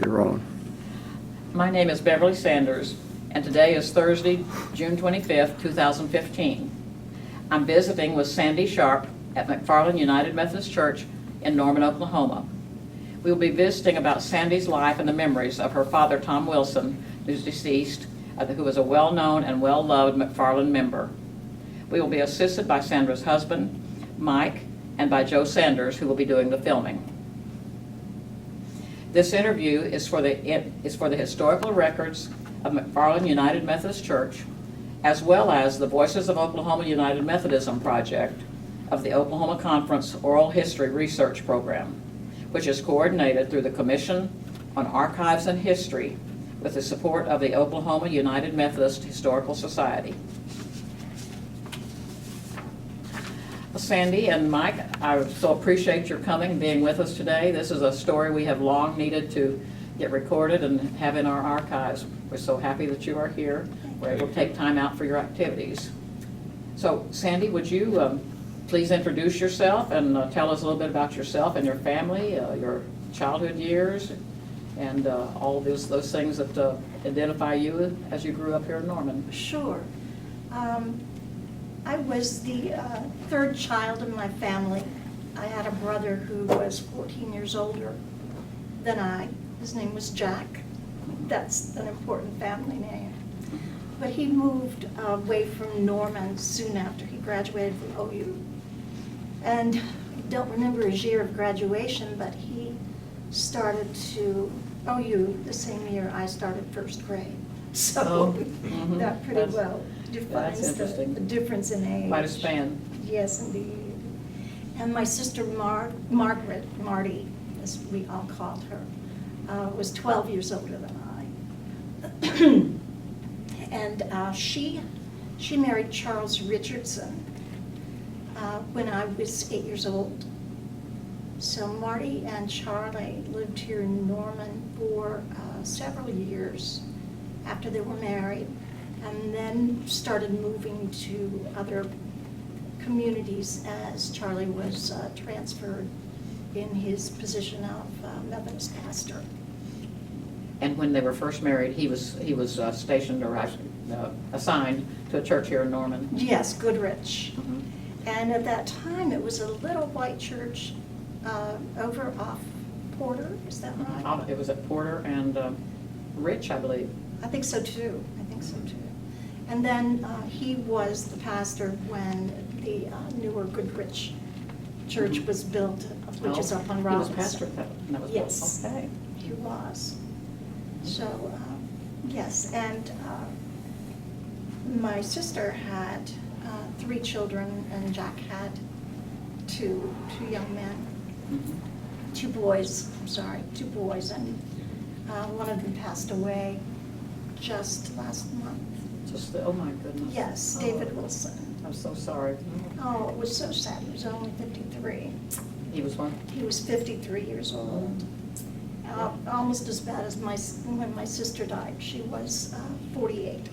You're on. My name is Beverly Sanders, and today is Thursday, June 25th, 2015. I'm visiting with Sandy Sharpe at McFarlin United Methodist Church in Norman, Oklahoma. We will be visiting about Sandy's life and the memories of her father, Tom Wilson, who's deceased, who was a well-known and well-loved McFarlin member. We will be assisted by Sandra's husband, Mike, and by Joe Sanders, who will be doing the filming. This interview is for the historical records of McFarlin United Methodist Church, as well as the Voices of Oklahoma United Methodism project of the Oklahoma Conference Oral History Research Program, which is coordinated through the Commission on Archives and History with the support of the Oklahoma United Methodist Historical Society. Sandy and Mike, I so appreciate your coming and being with us today. This is a story we have long needed to get recorded and have in our archives. We're so happy that you are here. We're able to take time out for your activities. So Sandy, would you please introduce yourself and tell us a little bit about yourself and your family, your childhood years, and all of those things that identify you as you grew up here in Norman. Sure. I was the third child in my family. I had a brother who was 14 years older than I. His name was Jack. That's an important family name. But he moved away from Norman soon after he graduated from OU. And I don't remember his year of graduation, but he started to OU the same year I started first grade. So that pretty well defines the difference in age. Quite a span. Yes, indeed. And my sister Margaret, Marty, as we all called her, was 12 years older than I. And she married Charles Richardson when I was 8 years old. So Marty and Charlie lived here in Norman for several years after they were married, and then started moving to other communities as Charlie was transferred in his position of Methodist pastor. And when they were first married, he was stationed or assigned to a church here in Norman. Yes, Goodrich. Mm-hmm. And at that time, it was a little white church over off Porter, is that right? It was at Porter and Rich, I believe. I think so too. And then he was the pastor when the newer Goodrich Church was built, which is up on Robinson. He was pastor that was yes, built. Okay. He was. So, yes, and my sister had 3 children, and Jack had two young men, Mm-hmm. 2 boys, and one of them passed away just last month. Oh my goodness. Yes, David Wilson. I'm so sorry. Oh, it was so sad. He was only 53. He was what? He was 53 years old. Almost as bad as when my sister died. She was 48.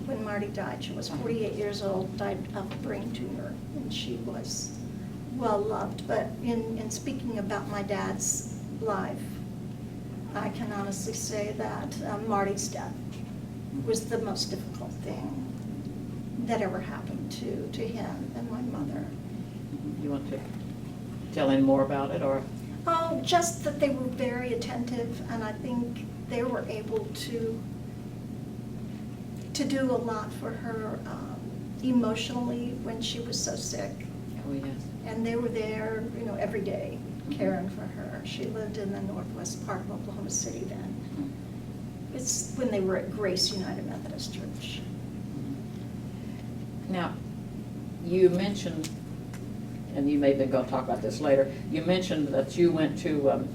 When Marty died, she was 48 years old, died of a brain tumor, and she was well loved. But in speaking about my dad's life, I can honestly say that Marty's death was the most difficult thing that ever happened to him and my mother. You want to tell any more about it, or? Oh, just that they were very attentive, and I think they were able to do a lot for her emotionally when she was so sick. Oh, yes. And they were there, every day caring for her. She lived in the northwest part of Oklahoma City then. It's when they were at Grace United Methodist Church. Now, you mentioned, and you may be going to talk about this later, you mentioned that you went to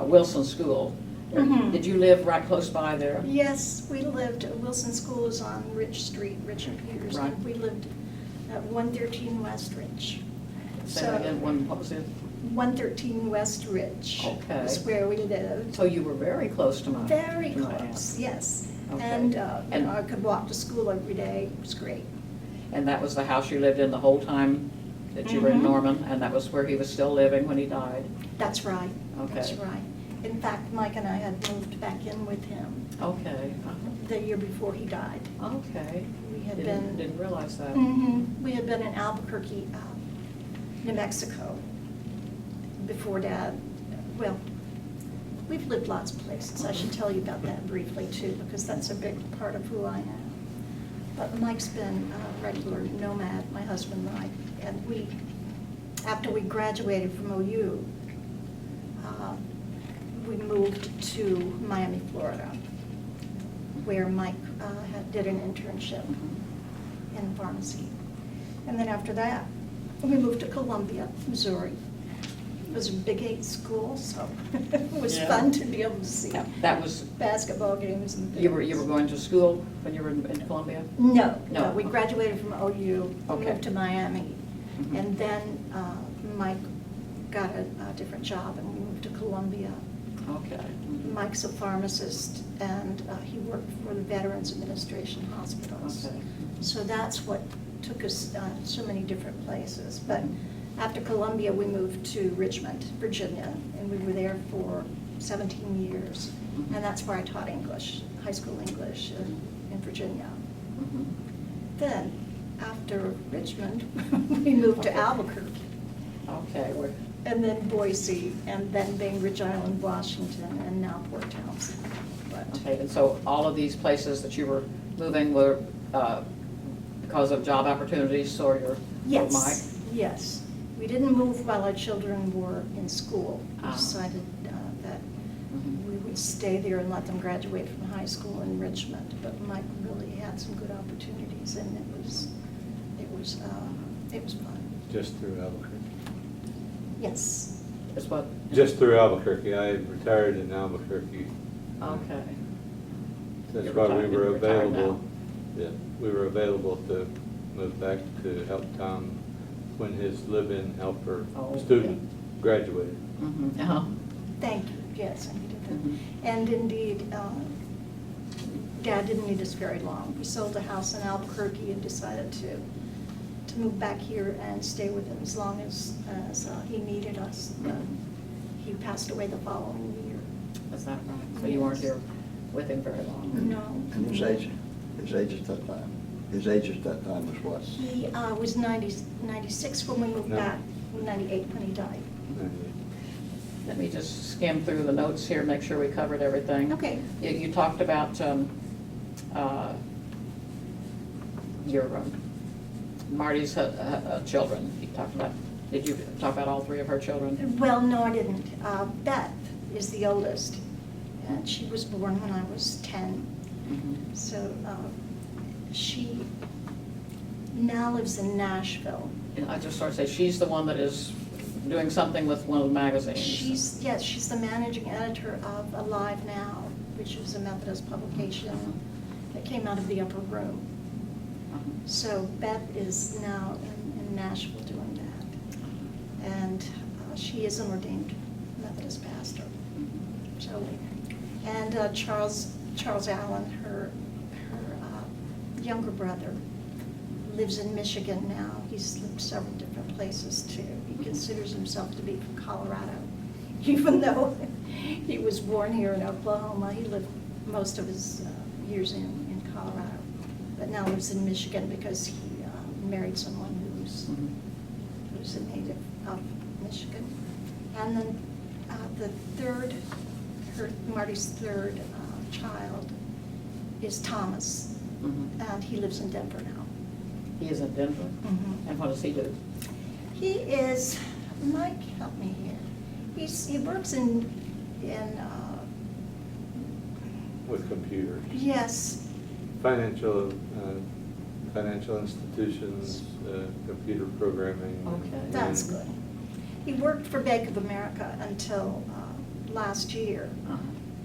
Wilson School. Mm-hmm. Did you live right close by there? Yes, we lived, Wilson School is on Rich Street, Rich and Peters. Right. And we lived at 113 West Rich. Say that again, what was it? 113 West Rich. Okay. Is where we lived. So you were very close to my Very to my close, aunt. yes. Okay. And I could walk to school every day. It was great. And that was the house you lived in the whole time that you were in Mhm. Norman, and that was where he was still living when he died? That's right. Okay. That's right. In fact, Mike and I had moved back in with him Okay. the year before he died. Okay. We had Didn't realize that. We had been in Albuquerque, New Mexico, before Dad. Well, we've lived lots of places. I should tell you about that briefly too, because that's a big part of who I am. But Mike's been a regular nomad, my husband and I, and after we graduated from OU, we moved to Miami, Florida, where Mike did an internship in pharmacy. And then after that, we moved to Columbia, Missouri. It was a Big 8 school, so it was Yeah. fun to be able to see Yeah, that was, basketball games and things. you were going to school when you were in Columbia? No, No. we graduated from OU, Okay. moved to Miami, Mhm. and then Mike got a different job and we moved to Columbia. Okay. Mike's a pharmacist and he worked for the Veterans Administration hospitals. Okay. So that's what took us so many different places. But after Columbia, we moved to Richmond, Virginia, and we were there for 17 years. And that's where I taught English, high school English in Virginia. Mhm. Then, after Richmond, we moved to Okay. Albuquerque, Okay, and then Boise, and then Bainbridge Island, Washington, and now Port Townsend. But okay, and so all of these places that you were moving were because of job opportunities or your, or Mike? yes, yes. We didn't move while our children were in school. We Ah. decided that Mhm. we would stay there and let them graduate from high school in Richmond. But Mike really had some good opportunities, and it was fun. Just through Albuquerque. Yes. Is what? Just through Albuquerque. I retired in Albuquerque. Okay. That's You're why we retired- were you're retired available. Yeah, we were available to move back to help Tom when his live-in helper Oh, student graduated. Mhm. Uh-huh. Thank you. Yes, I needed that. Mhm. And indeed, Dad didn't need us very long. We sold a house in Albuquerque and decided to move back here and stay with him as long as he needed us. He passed away the following year. Is that right? So you weren't here with him very long? No. And his age at that time? His age at that time was what? He was 96 when we moved No. back, 98 when he died. Let me just skim through the notes here, make sure we covered everything. Okay. You talked about your Marty's children. You talked about, did you talk about all three of her children? Well, no, I didn't. Beth is the oldest, and she was born when I was 10. Mhm. So she now lives in Nashville. And I just sort of say, she's the one that is doing something with one of the magazines. She's the managing editor of Alive Now, which is a Methodist publication that came out of the upper room. Uh-huh. So Beth is now in Nashville doing that. And she is an ordained Methodist pastor. Mhm. So, and Charles Allen, her younger brother, lives in Michigan now. He's lived several different places too. He considers himself to be from Colorado, even though he was born here in Oklahoma. He lived most of his years in Colorado, but now lives in Michigan because he married someone Mhm. who's a native of Michigan. And then Marty's third child is Thomas, Mhm. and he lives in Denver now. He is in Denver? Mhm. And what does he do? He is, Mike, help me here. He works in With computers. yes, Financial institutions, computer programming. Okay. that's good. He worked for Bank of America until last year. Uh-huh.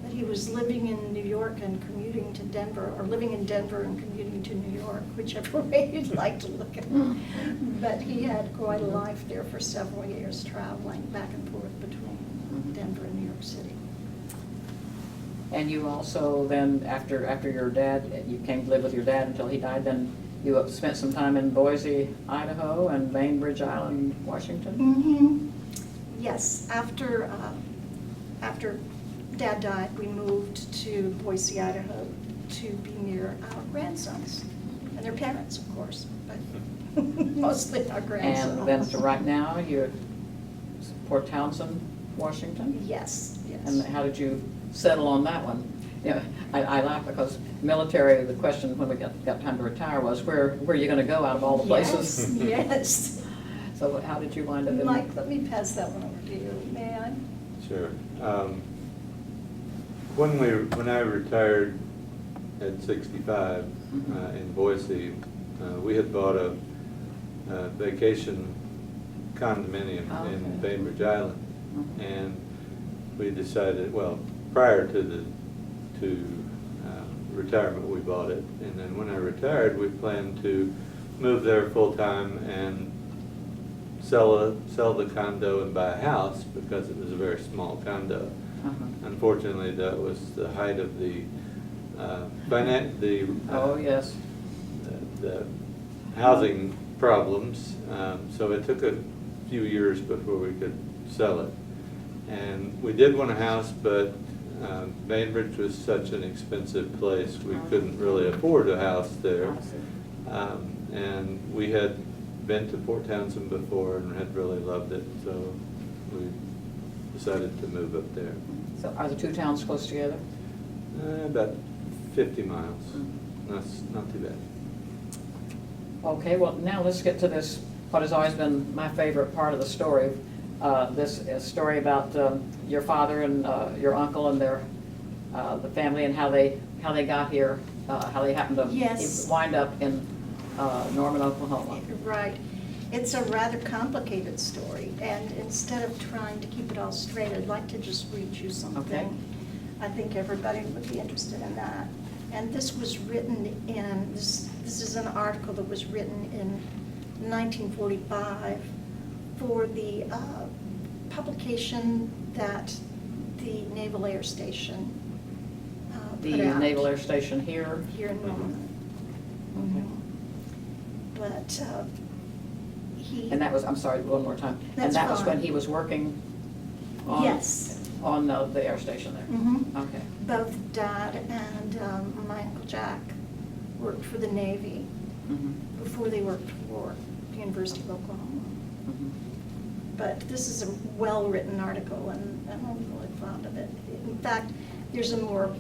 But he was living in New York and commuting to Denver, or living in Denver and commuting to New York, whichever way you'd like to look at it. But he had quite a life there for several years, traveling back and forth between Denver and New York City. And you also then, after your dad, you came to live with your dad until he died, then you spent some time in Boise, Idaho, and Bainbridge Island, Washington? Mm-hmm. Yes, after Dad died, we moved to Boise, Idaho to be near our grandsons and their parents, of course, but mostly our grandsons. And then to right now, you're Port Townsend, Washington? Yes, And yes. how did you settle on that one? You know, I laugh because military, the question when we got time to retire was, where are you gonna go out of all the places? Yes, yes. So how did you wind up in? Mike, let me pass that one over to you, may I? Sure. When I retired at 65 in Boise, we had bought a vacation condominium in Okay. Bainbridge Island. Mhm. And we decided, well, prior to retirement, we bought it. And then when I retired, we planned to move there full-time and sell the condo and buy a house because it was a very small condo. Unfortunately, that was the height of the Oh, yes. the housing problems. So it took a few years before we could sell it. And we did want a house, but Bainbridge was such an expensive place, we couldn't really afford a house there. And we had been to Port Townsend before and had really loved it, so we decided to move up there. So are the two towns close together? About 50 miles. That's not too bad. Okay, well, now let's get to this, what has always been my favorite part of the story. This story about your father and your uncle and the family and how they got here, how they happened to Yes. wind up in Norman, Oklahoma. Right. It's a rather complicated story, and instead of trying to keep it all straight, I'd like to just read you something. Okay. I think everybody would be interested in that. And this was written in, this is an article that was written in 1945 for the publication that the Naval Air Station put The out. Naval Air Station here. Here in Norman. Okay. But he. And that was, I'm sorry, one more time. And That's that was when fine. he was working on? Yes. On the air station there? Mhm. Okay. Both Dad and my Uncle Jack worked for the Navy Mhm. before they worked for the University of Oklahoma. Mhm. But this is a well-written article, and I'm really fond of it. In fact, there's a more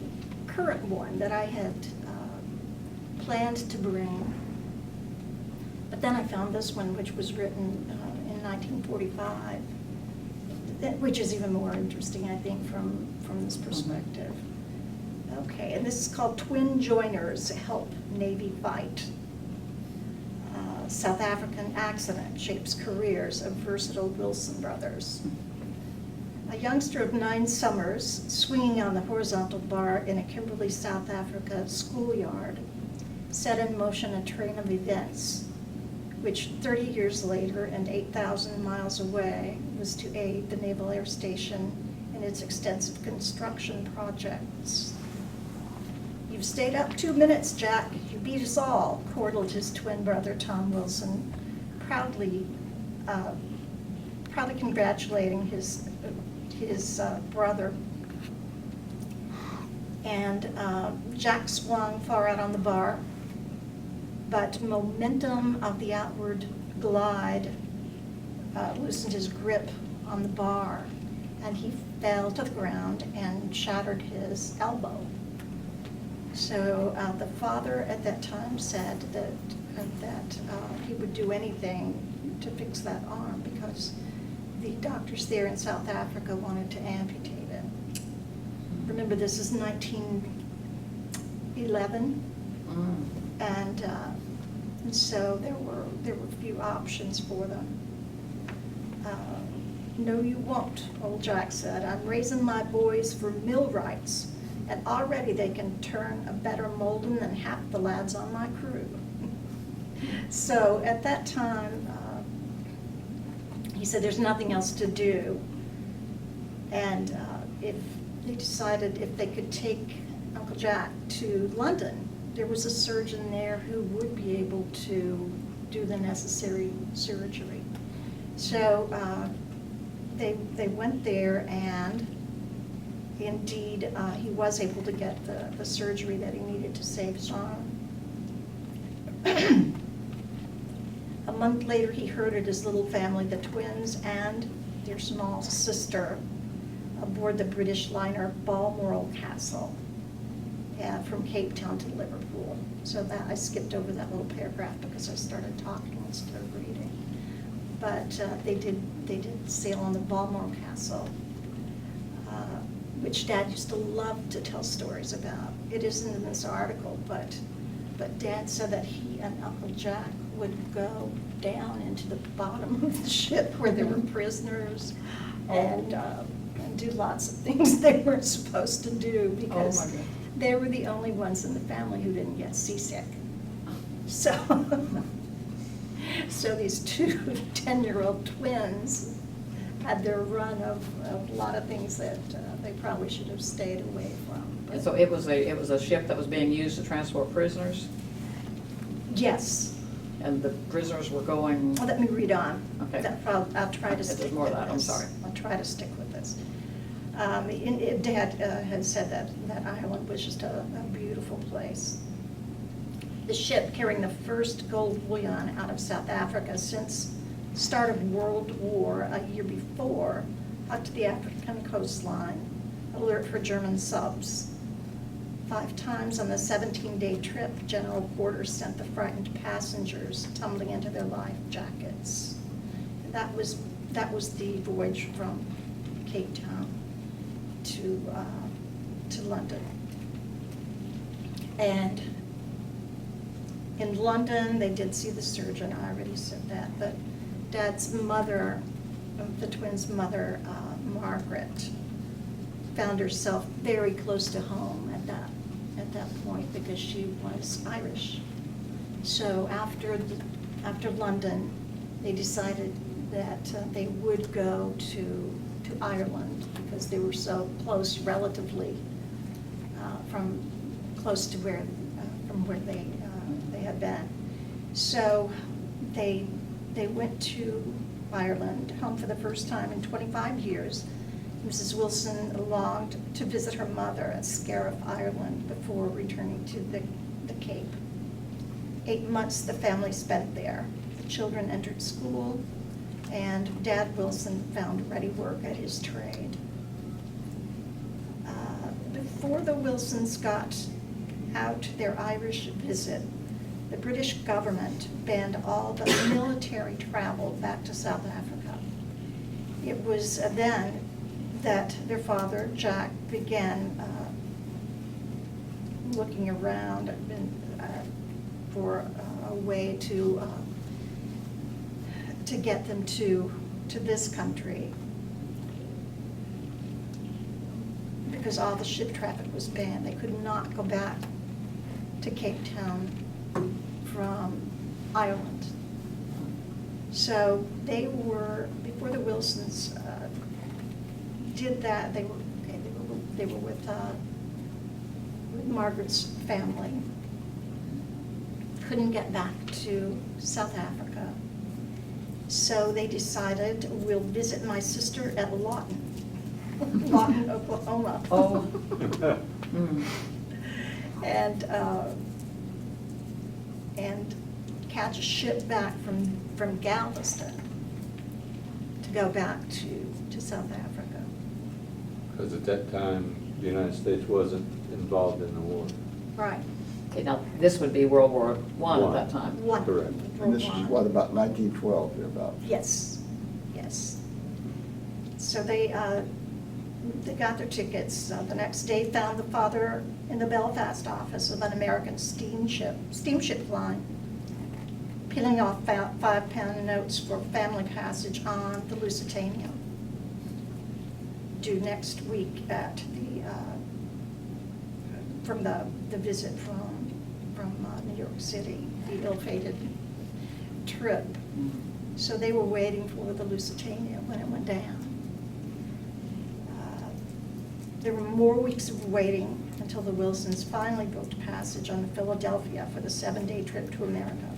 current one that I had planned to bring, but then I found this one, which was written in 1945, which is even more interesting, I think, from this perspective. Okay, and this is called Twin Joiners Help Navy Fight. South African accident shapes careers of versatile Wilson brothers. A youngster of 9 summers swinging on the horizontal bar in a Kimberley, South Africa schoolyard set in motion a train of events which 30 years later and 8,000 miles away was to aid the Naval Air Station in its extensive construction projects. "You've stayed up 2 minutes, Jack. You beat us all," chortled his twin brother, Tom Wilson, proudly congratulating his brother. And Jack swung far out on the bar, but momentum of the outward glide loosened his grip on the bar, and he fell to the ground and shattered his elbow. So the father at that time said that he would do anything to fix that arm because the doctors there in South Africa wanted to amputate it. Remember, this is 1911, and so there were few options for them. "No, you won't," old Jack said. "I'm raising my boys for millwrights, and already they can turn a better molding than half the lads on my crew." So at that time, he said there's nothing else to do, and if they decided if they could take Uncle Jack to London, there was a surgeon there who would be able to do the necessary surgery. So they went there, and indeed, he was able to get the surgery that he needed to save his arm. A month later, he herded his little family, the twins and their small sister, aboard the British liner Balmoral Castle from Cape Town to Liverpool. So that I skipped over that little paragraph because I started talking instead of reading. But they did sail on the Balmoral Castle, which Dad used to love to tell stories about. It isn't in this article, but Dad said that he and Uncle Jack would go down into the bottom of the ship where there were prisoners and do lots of things they weren't supposed to do because they were the only ones in the family who didn't get seasick. So, so these two 10-year-old twins had their run of a lot of things that they probably should have stayed away from. And so it was a ship that was being used to transport prisoners, Yes. and the prisoners were going. Well, let me read on. Okay. I'll try to If there's stick more with of that, I'm this. sorry. I'll try to stick with this. Dad had said that Ireland was just a beautiful place. The ship carrying the first gold bullion out of South Africa since the start of World War a year before, up to the African coastline, alert for German subs. 5 times on the 17-day trip, General Porter sent the frightened passengers tumbling into their life jackets. And that was the voyage from Cape Town to London. And in London, they did see the surgeon. I already said that. But Dad's mother, the twins' mother, Margaret, found herself very close to home at that point because she was Irish. So after London, they decided that they would go to Ireland because they were so close relatively from where they had been. So they went to Ireland, home for the first time in 25 years. Mrs. Wilson longed to visit her mother at Scariff, Ireland, before returning to the Cape. 8 months the family spent there. The children entered school, and Dad Wilson found ready work at his trade. Before the Wilsons got out their Irish visit, the British government banned all the military travel back to South Africa. It was then that their father, Jack, began looking around for a way to get them to this country, because all the ship traffic was banned. They could not go back to Cape Town from Ireland. So they were, before the Wilsons did that, they were with Margaret's family. Couldn't get back to South Africa. So they decided, we'll visit my sister at Lawton, Oklahoma. Oh. And catch a ship back from Galveston to go back to South Africa. Because at that time, the United States wasn't involved in the war. Right. Okay, now, this would be World War I at that time. One. Correct. And this is what, about 1912, thereabouts? Yes, yes. So they got their tickets. The next day found the father in the Belfast office of an American steamship line, peeling off £5 notes for family passage on the Lusitania, due next week at from the visit from New York City, the ill-fated trip. So they were waiting for the Lusitania when it went down. There were more weeks of waiting until the Wilsons finally booked passage on the Philadelphia for the 7-day trip to America.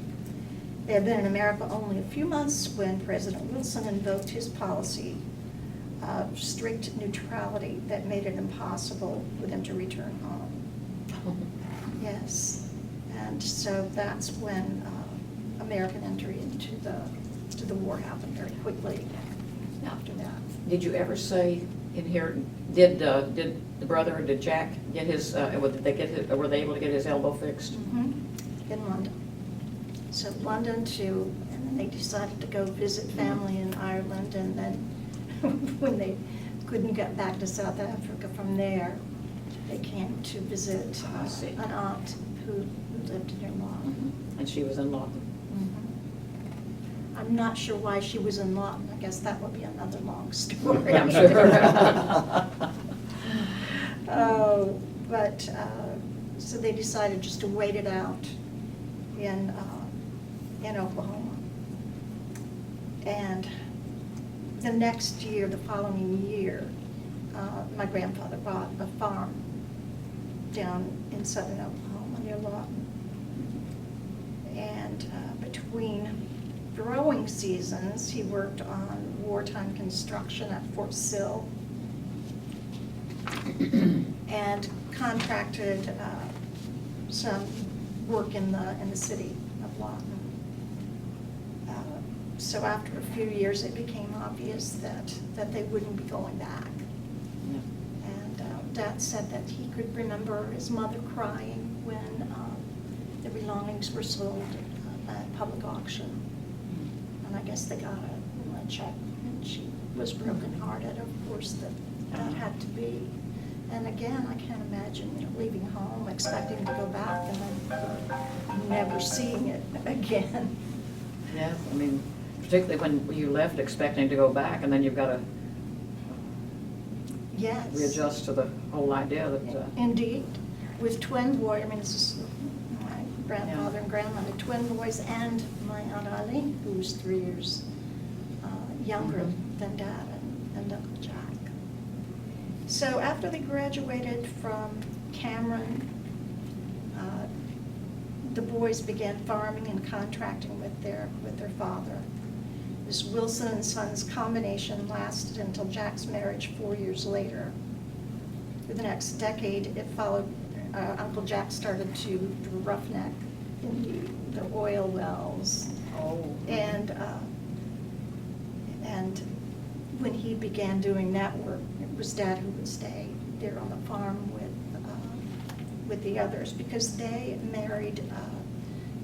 They had been in America only a few months when President Wilson invoked his policy strict neutrality that made it impossible for them to return home. Yes, and so that's when American entry into the war happened very quickly after that. Did you ever say in here, did the brother, or did Jack get his, did they get his, or were they able to get his elbow fixed? In London. So London to, and then they decided to go visit family in Ireland, and then when they couldn't get back to South Africa from there, they came to visit I see. an aunt who lived near Lawton. And she was in Lawton. I'm not sure why she was in Lawton. I guess that would be another long story. I'm sure. But, so they decided just to wait it out in Oklahoma. And the next year, the following year, my grandfather bought a farm down in southern Oklahoma near Lawton. And between growing seasons, he worked on wartime construction at Fort Sill and contracted some work in the city of Lawton. So after a few years, it became obvious that they wouldn't be going back. No. And Dad said that he could remember his mother crying when the belongings were sold at public auction. And I guess they got a check, and she was brokenhearted, of course, that had to be. And again, I can't imagine leaving home, expecting to go back, and then never seeing it again. Yeah, I mean, particularly when you left expecting to go back, and then you've got to Yes. readjust to the whole idea that. Indeed. With twin boys, I mean, this is my grandfather and grandmother, twin boys, and my Aunt Eileen, who was 3 years younger than Dad and Uncle Jack. So after they graduated from Cameron, the boys began farming and contracting with their father. This Wilson and Sons combination lasted until Jack's marriage 4 years later. For the next decade, it followed, Uncle Jack started to roughneck in the oil wells. Oh. And when he began doing that work, it was Dad who would stay there on the farm with the others, because they married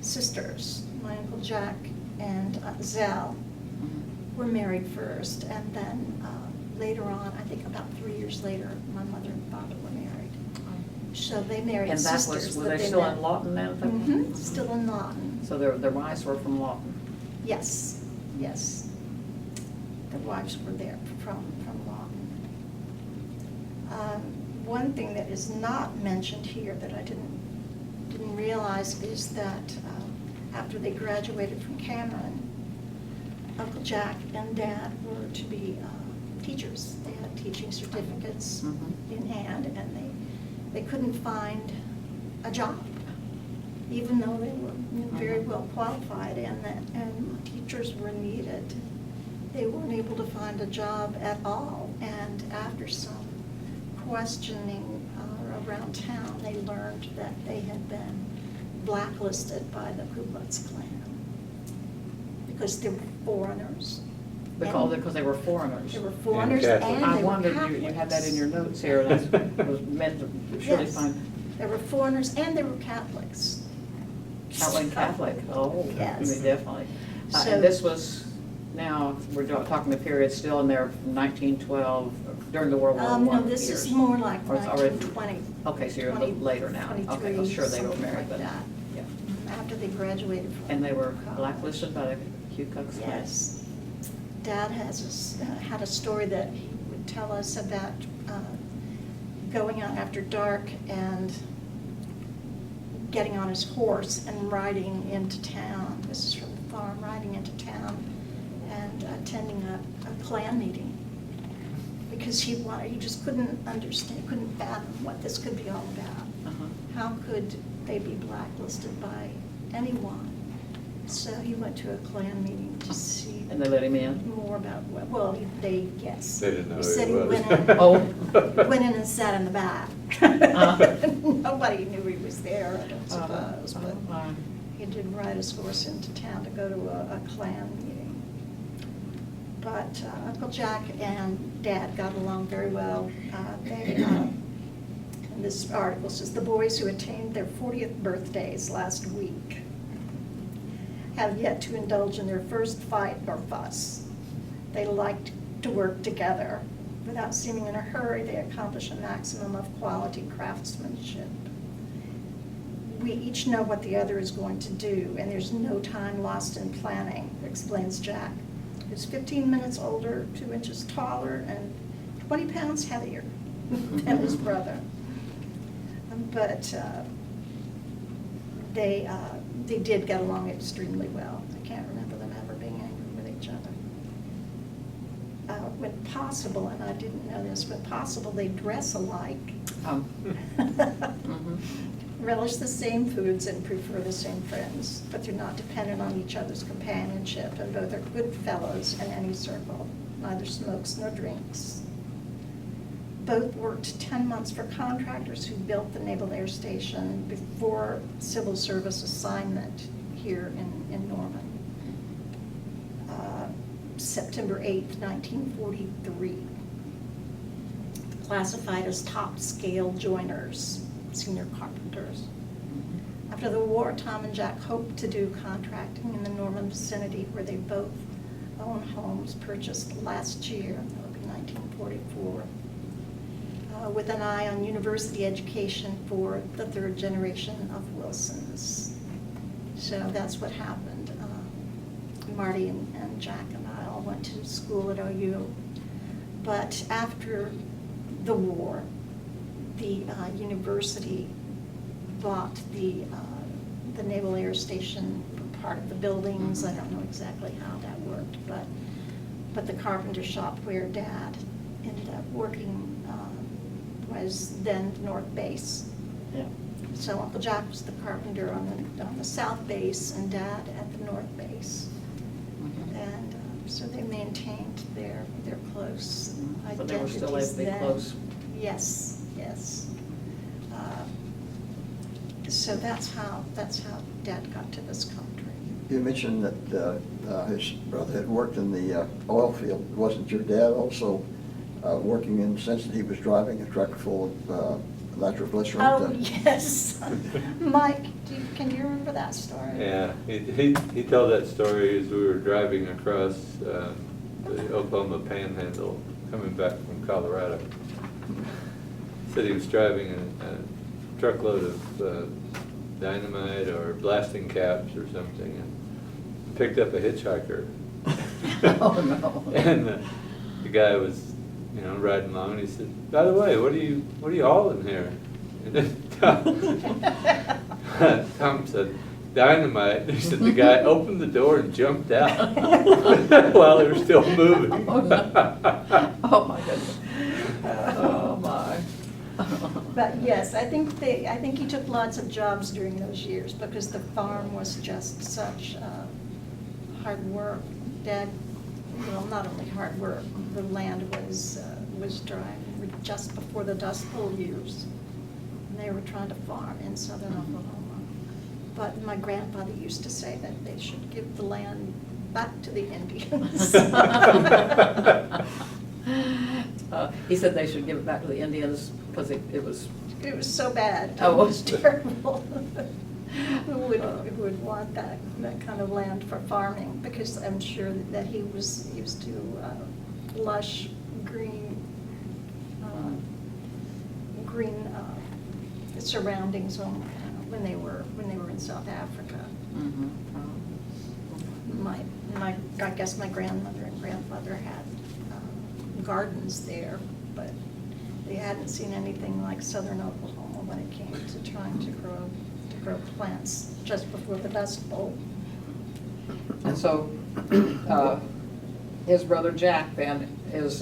sisters. My Uncle Jack and Zell were married first, and then later on, I think about 3 years later, my mother and father were married. So they married And that sisters. were they still in Lawton then? Mm-hmm, still in Lawton. So their wives were from Lawton. Yes, yes. The wives were there from Lawton. One thing that is not mentioned here that I didn't realize is that after they graduated from Cameron, Uncle Jack and Dad were to be teachers. They had teaching certificates in hand, and they couldn't find a job, even though they were very well qualified and teachers were needed. They weren't able to find a job at all, and after some questioning around town, they learned that they had been blacklisted by the Ku Klux Klan because they were foreigners. Because they were foreigners. They were foreigners And and Catholic. they I were wondered, Catholics. you had that in your notes here, that was meant to surely Yes. find. They were foreigners and they were Catholics. Catholic, oh, Yes. I mean, definitely. So- And this was, now, we're talking the period still in there from 1912, during the World War I No, years. this is more like Or it's already- 1920. Okay, so you're a little later now. Okay, well, sure, they were something married, like but, that. yeah. After they graduated from And they were college. blacklisted by the Ku Klux Klan? Yes. Dad had a story that he would tell us about going out after dark and getting on his horse and riding into town. This is from the farm, riding into town and attending a Klan meeting. Because he just couldn't understand, couldn't fathom what this could be all about. Uh-huh. How could they be blacklisted by anyone? So he went to a Klan meeting to see And they let him in? more about, well, yes. They didn't know He who said he he was. went in, Oh. went in and sat in the back. Nobody knew he was there, I don't suppose, but he did ride his horse into town to go to a Klan meeting. But Uncle Jack and Dad got along very well. And this article says, the boys who attained their 40th birthdays last week have yet to indulge in their first fight or fuss. They liked to work together. Without seeming in a hurry, they accomplish a maximum of quality craftsmanship. We each know what the other is going to do, and there's no time lost in planning, explains Jack, who's 15 minutes older, 2 inches taller, and 20 pounds heavier than his brother. But they did get along extremely well. I can't remember them ever being angry with each other. When possible, and I didn't know this, when possible, they dress alike, relish the same foods, and prefer the same friends, but they're not dependent on each other's companionship, and both are good fellows in any circle, neither smokes nor drinks. Both worked 10 months for contractors who built the Naval Air Station before civil service assignment here in Norman. September 8th, 1943. Classified as top scale joiners, senior carpenters. After the war, Tom and Jack hoped to do contracting in the Norman vicinity, where they both own homes purchased last year, that would be 1944. With an eye on university education for the third generation of Wilsons. So that's what happened. Marty and Jack and I all went to school at OU. But after the war, the university bought the Naval Air Station, part of the buildings. I don't know exactly how that worked, but the carpenter shop where Dad ended up working was then the North Base. Yeah. So Uncle Jack was the carpenter on the South Base and Dad at the North Base. And so they maintained their close So they were still able identities to be then. close. Yes, yes. So that's how Dad got to this country. You mentioned that his brother had worked in the oil field. Wasn't your dad also working in the sense that he was driving a truck full of nitroglycerin? Oh, yes. Mike, can you remember that story? Yeah, he told that story as we were driving across the Oklahoma Panhandle, coming back from Colorado. Said he was driving a truckload of dynamite or blasting caps or something, and picked up a hitchhiker. Oh, no. And the guy was, riding along, and he said, "By the way, what are you hauling here?" And then Tom said, "Dynamite." He said the guy opened the door and jumped out while they were still moving. Oh, no. Oh, my goodness. Oh, my. But yes, I think he took lots of jobs during those years because the farm was just such hard work. Dad, well, not only hard work, the land was dry. We were just before the Dust Bowl years. And they were trying to farm in southern Oklahoma. But my grandfather used to say that they should give the land back to the Indians. He said they should give it back to the Indians because it was... It was so bad. Oh. It was terrible. Who would want that kind of land for farming? Because I'm sure that he was used to lush green surroundings when they were in South Africa. I guess my grandmother and grandfather had gardens there, but they hadn't seen anything like southern Oklahoma when it came to trying to grow plants just before the Dust Bowl. And so his brother Jack then is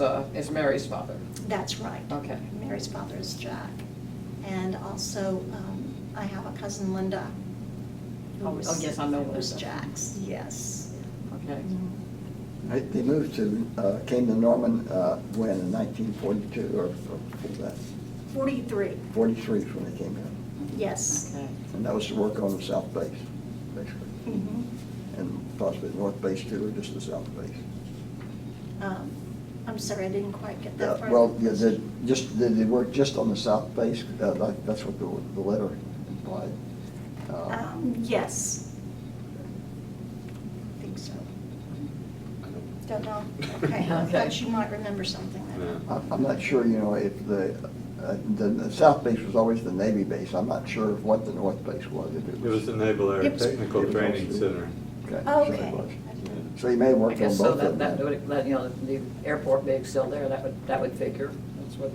Mary's father. That's right. Okay. Mary's father is Jack. And also, I have a cousin Linda, Oh, was- yes, I know it was Linda. Jack's, yes. Okay. They moved to, came to Norman, when, in 1942, or before that? 43, 43 is when they came in. yes. Okay. And that was to work on the south base, basically. Mhm. And possibly the north base too, or just the south base. I'm sorry, I didn't quite get that part. Well, yeah, did they work just on the south base? That's what the letter implied. Yes. I think so. Don't know. Okay, I Okay. thought you might remember something there. No. I'm not sure, if the south base was always the Navy base. I'm not sure of what the north base was. If It was the Naval Air It was- Technical it was Training also- Center. Okay, so it Okay. was. So you may have I worked on guess so, both of that them. would, the airport being still there, that would figure. That's where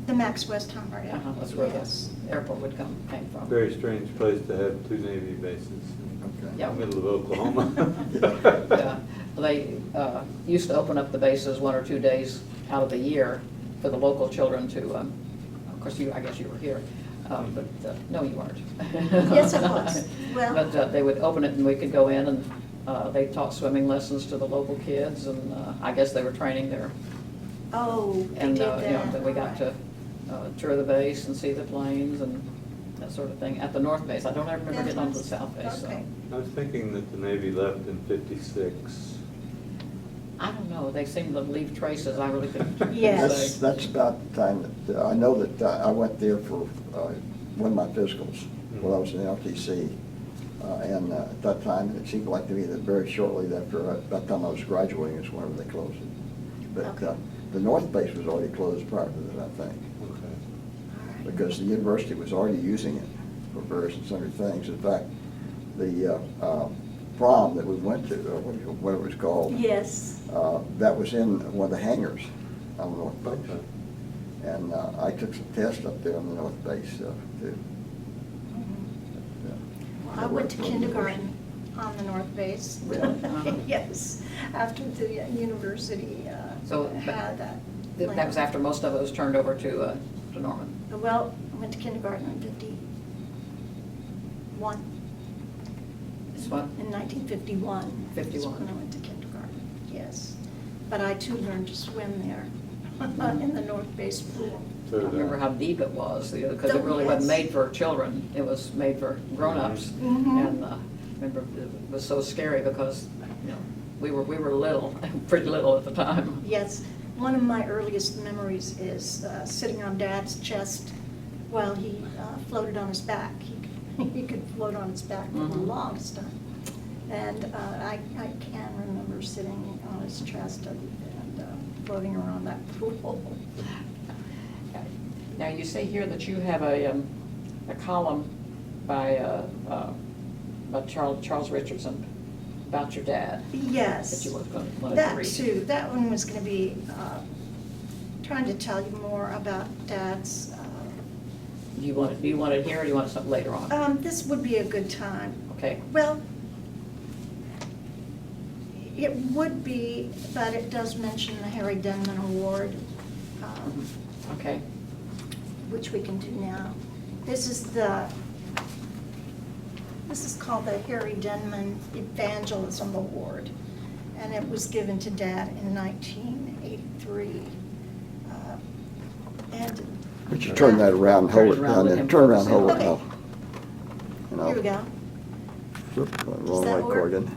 The Max Westheimer, yeah. that's where Yes. the airport came from. Very strange place to have two Navy bases Okay. Yeah. in the middle of Oklahoma. Yeah, they used to open up the bases 1 or 2 days out of the year for the local children to, of course, I guess you were here, but, no, you weren't. Yes, I was. Well- But they would open it and we could go in and they taught swimming lessons to the local kids and I guess they were training there. Oh, they And, did then we got to tour the base and see the planes and that sort of thing at the north base. I don't ever remember getting onto the south base, so. Okay. I was thinking that the Navy left in '56. I don't know, they seem to leave traces, I really couldn't Yes. say. That's about the time that, I know that I went there for one of my physicals when I was in LTC. And at that time, it seemed like to me that very shortly after, that time I was graduating is whenever they closed it. But Okay. the north base was already closed prior to that, I think, Okay. All right. because the university was already using it for various and sundry things. In fact, the prom that we went to, or what it was called, Yes. that was in one of the hangars on the north base. Okay. And I took some tests up there on the north base too. Well, I went to kindergarten on the North Base. Really? Uh-huh. Yes, after the university So, but had that. That was after most of it was turned over to Norman. Well, I went to kindergarten in 51, This one? in 1951. 51. Is when I went to kindergarten, yes. But I too learned to swim there in the North Base pool. So I remember how deep it was, because it really wasn't Yes. made for children. It was made for grown-ups. Mhm. And I remember it was so scary because, we were little, pretty little at the time. Yes, one of my earliest memories is sitting on Dad's chest while he floated on his back. He could float on his back for the Mhm. longest time. And I can remember sitting on his chest and floating around that pool. Now, you say here that you have a column by Charles Richardson about your dad. Yes. That you were going to That read. too, that one was going to be trying to tell you more about Dad's. Do you want it here, or do you want something later on? This would be a good time. Okay. Well, it would be, but it does mention the Harry Denman Award, Okay. which we can do now. This is called the Harry Denman Evangelism Award, and it was given to Dad in 1983. And Would you turn that around, Turn hold it it around down and there, turn around, hold it Okay. now. And I'll- here we go. Whoop, wrong that way, work? Corrigan.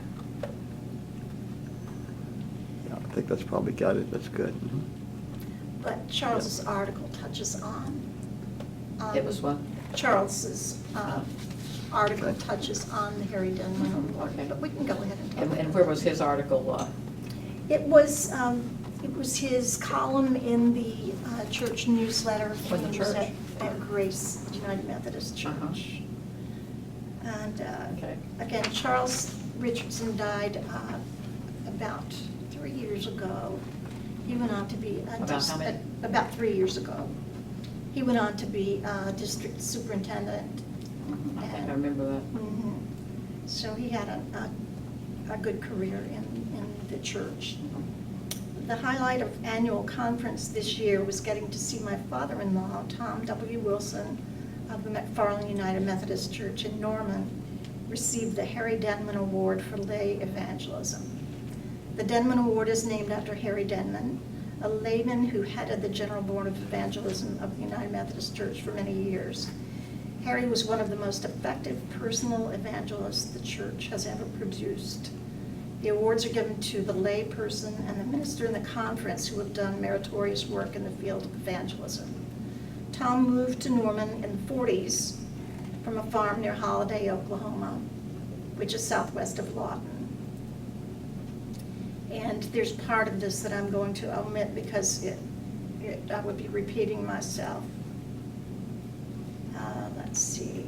Yeah, I think that's probably got it, that's good. But Charles's article touches on. It was what? Charles's article Okay. touches on the Harry Denman Award, Okay. but we can go ahead and talk. And where was his article? It was his column in the church newsletter. With the when he was church? At Grace United Methodist Uh-huh. Church. And Okay. again, Charles Richardson died about 3 years ago. He went on to be. About how many? About 3 years ago. He went on to be district superintendent. I think I remember that. Mhm. So he had a good career in the church. The highlight of annual conference this year was getting to see my father-in-law, Tom W. Wilson, of the McFarlin United Methodist Church in Norman. received the Harry Denman Award for lay evangelism. The Denman Award is named after Harry Denman, a layman who headed the General Board of Evangelism of the United Methodist Church for many years. Harry was one of the most effective personal evangelists the church has ever produced. The awards are given to the lay person and the minister in the conference who have done meritorious work in the field of evangelism. Tom moved to Norman in the 40s from a farm near Holiday, Oklahoma, which is southwest of Lawton. And there's part of this that I'm going to omit because I would be repeating myself. Let's see.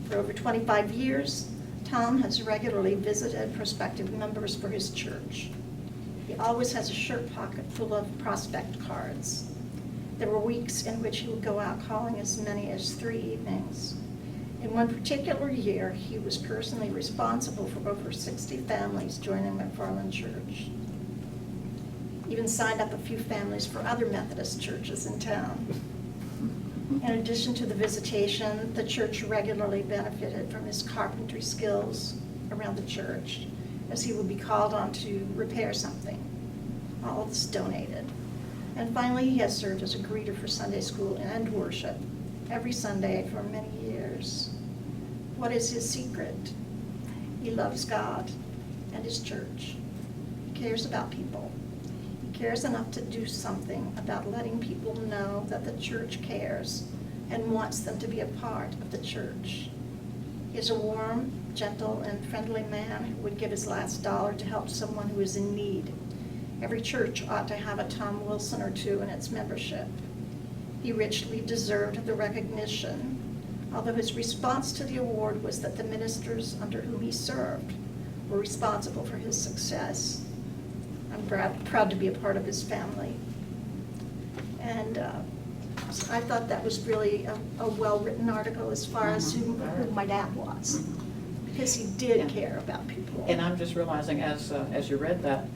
For over 25 years, Tom has regularly visited prospective members for his church. He always has a shirt pocket full of prospect cards. There were weeks in which he would go out calling as many as 3 evenings. In one particular year, he was personally responsible for over 60 families joining McFarlin Church. Even signed up a few families for other Methodist churches in town. In addition to the visitation, the church regularly benefited from his carpentry skills around the church, as he would be called on to repair something. All of this donated. And finally, he has served as a greeter for Sunday school and worship every Sunday for many years. What is his secret? He loves God and his church. He cares about people. He cares enough to do something about letting people know that the church cares and wants them to be a part of the church. He is a warm, gentle, and friendly man who would give his last dollar to help someone who is in need. Every church ought to have a Tom Wilson or two in its membership. He richly deserved the recognition, although his response to the award was that the ministers under whom he served were responsible for his success. I'm proud to be a part of his family. And so I thought that was really a well-written article as far as who my dad was, because he did care about people. And I'm just realizing as you read that,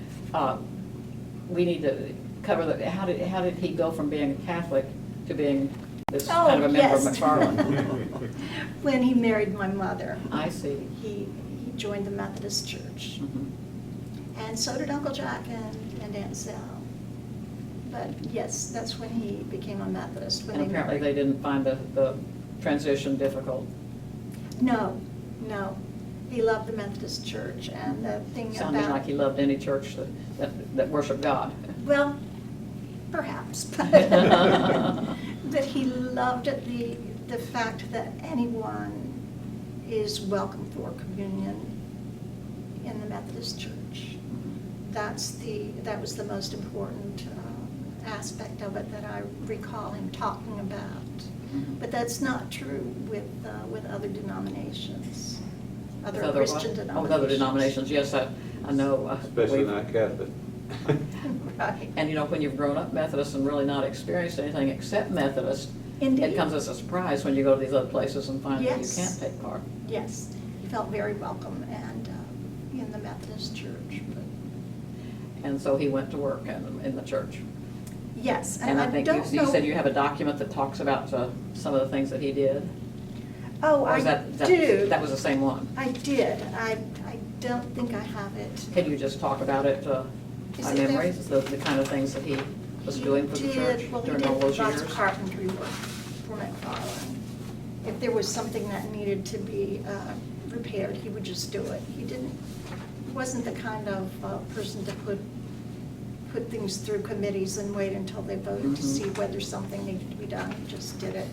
we need to cover how did he go from being a Catholic to being this kind of a member of McFarlin? When he married my mother. I see. He joined the Methodist Church. Mm-hmm. And so did Uncle Jack and Aunt Sal. But yes, that's when he became a Methodist. When And apparently they didn't find the transition difficult. No. He loved the Methodist Church, and the thing Sounding about... like he loved any church that worshiped God. Well, perhaps, but he loved the fact that anyone is welcome for communion in the Methodist Church. That was the most important aspect of it that I recall him talking about. But that's not true with other denominations, other Christian denominations. With other denominations, yes, I know. Especially not Catholic. Right. And when you've grown up Methodist and really not experienced anything except Methodist, Indeed. it comes as a surprise when you go to these other places and find that you Yes. can't take part. Yes, he felt very welcome and in the Methodist Church. And so he went to work in the church. Yes, And I think don't you know. said you have a document that talks about some of the things that he did. Oh, Or I is do. That was the same one. I did. I don't think I have it. Can you just talk about it Is by it there? memory, the kind of things that he was doing for the church Well, he during all did those lots years? of carpentry work for McFarlin. If there was something that needed to be repaired, he would just do it. He wasn't the kind of person to put things through committees and wait until they voted to see whether something needed to be done. He just did it.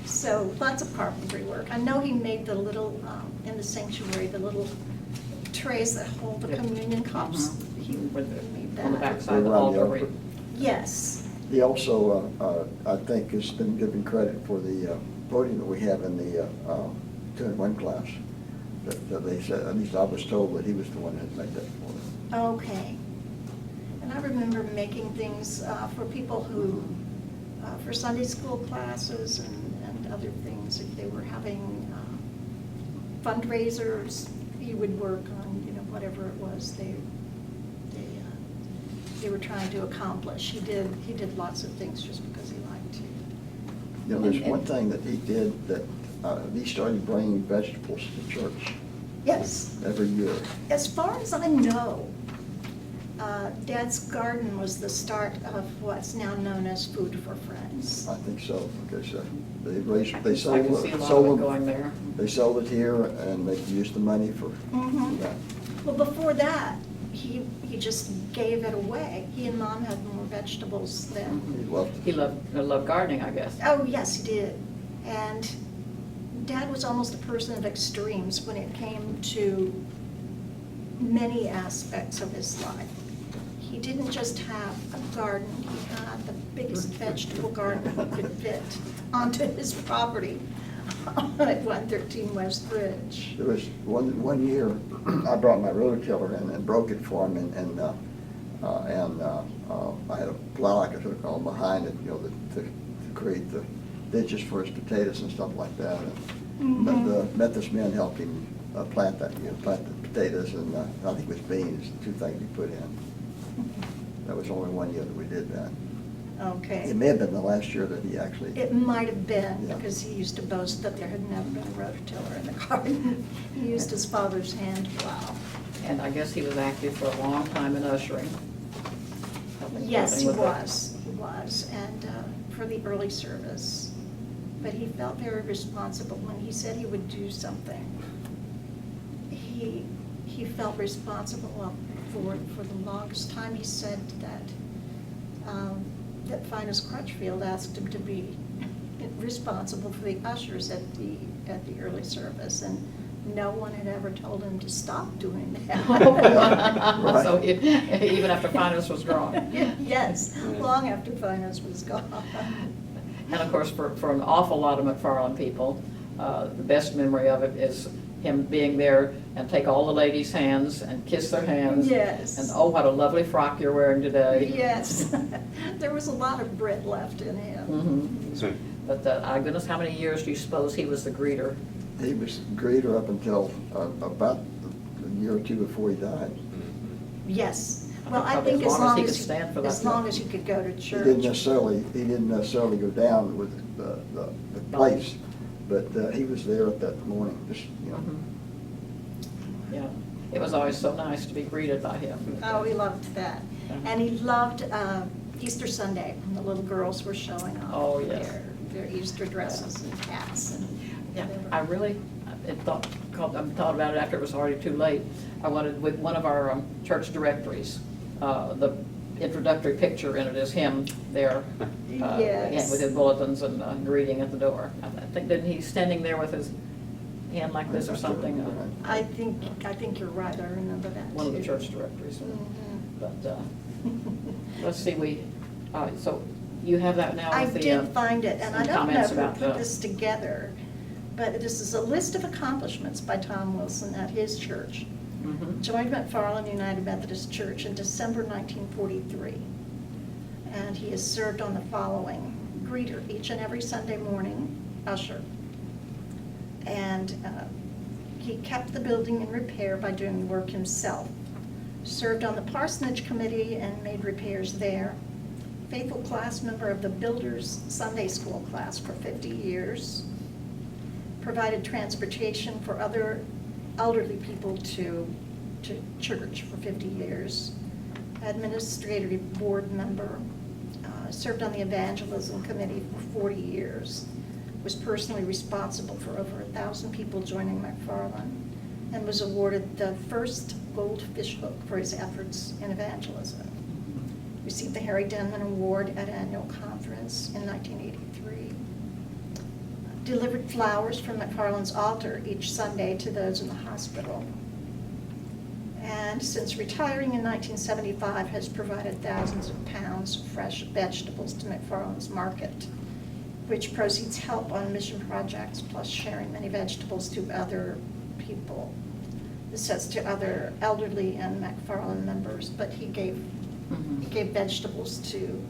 So lots of carpentry work. I know he made the little, in the sanctuary, the little trays that hold the communion cups. He made that. On the backside of the Around the altar. altar. Yes. He also, I think, has been given credit for the podium that we have in the 2-in-1 class. That they said, at least I was told that he was the one that made that for them. Okay. And I remember making things for people who, for Sunday school classes and other things, if they were having fundraisers, he would work on, whatever it was they were trying to accomplish. He did lots of things just because he liked to. There's one thing that he did that he started bringing vegetables to church Yes. every year. As far as I know, Dad's garden was the start of what's now known as Food for Friends. I think so, because they I can see a lot of it sold going there. They sold it here, and they used the money for Mhm. that. Well, before that, he just gave it away. He and Mom had more vegetables then. He loved He it. loved gardening, I guess. Oh, yes, he did. And Dad was almost a person of extremes when it came to many aspects of his life. He didn't just have a garden, he had the biggest vegetable garden he could fit onto his property at 113 West Bridge. There was one year, I brought my rototiller in and broke it for him, and I had a plow I could hook on behind it, to create the ditches for his potatoes and stuff like that. And the Methodist men helped him plant the potatoes, and I think it was beans, the two things he put in. That was only one year that we did that. Okay. It may have been the last year that he actually. It might have been, Yeah. because he used to boast that there had never been a rototiller in the garden. He used his father's hand plow. And I guess he was active for a long time in ushering. Yes, he Helping with was, and for the early service. But he felt very responsible when he said he would do something. He felt responsible for the longest time. He said that Finus Crutchfield asked him to be responsible for the ushers at the early service, and no one had ever told him to stop doing that. Right. So even after Finance was gone. Yes, long after Finus was gone. And of course, for an awful lot of McFarlin people, the best memory of it is him being there and take all the ladies' hands and kiss their hands. Yes. And oh, what a lovely frock you're wearing today. Yes, there was a lot of Brit left in him. Mhm. But goodness, how many years do you suppose he was the greeter? He was greeter up until about a year or two before he died. Yes, I well, I think think probably as long as he could stand for that. as long as he could go to He church. didn't necessarily go down with the place, but he was there at that morning, Mhm. Yeah, it was always so nice to be greeted by him. Oh, he loved that. And he loved Easter Sunday, when the little girls were showing off Oh, yes. their Easter dresses and hats and Yeah, whatever. I really thought about it after it was already too late. I wanted, with one of our church directories, the introductory picture in it is him there. Yes. With his bulletins and greeting at the door. I think, didn't he standing there with his hand like this or something? I think you're right, I remember that too. One of the church directories. Mhm. But let's see, so you have that now I with the. did find it, and I some don't know comments who about put the- this together, but this is a list of accomplishments by Tom Wilson at his church. Mhm. Joined McFarlin United Methodist Church in December 1943. And he has served on the following: greeter each and every Sunday morning, usher. And he kept the building in repair by doing the work himself. Served on the parsonage committee and made repairs there. Faithful class member of the Builders Sunday School class for 50 years. Provided transportation for other elderly people to church for 50 years. Administrative board member. Served on the evangelism committee for 40 years. Was personally responsible for over 1,000 people joining McFarlin, and was awarded the first gold fish hook for his efforts in evangelism. Received the Harry Denman Award at an annual conference in 1983. Delivered flowers from McFarlin's altar each Sunday to those in the hospital. And since retiring in 1975, has provided thousands of pounds of fresh vegetables to McFarlin's market, which proceeds help on mission projects, plus sharing many vegetables to other people. This says to other elderly and McFarlin members, but he gave vegetables to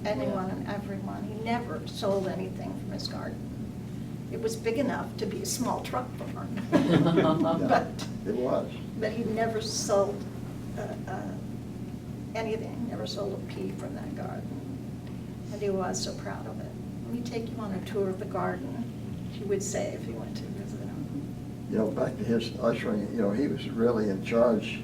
anyone and everyone. He never sold anything from his garden. It was big enough to be a small truck farm. Yeah, it was. But he never sold anything, never sold a pea from that garden. And he was so proud of it. Let me take you on a tour of the garden. he would say if he went to visit him. You know, back to his ushering, you know, he was really in charge,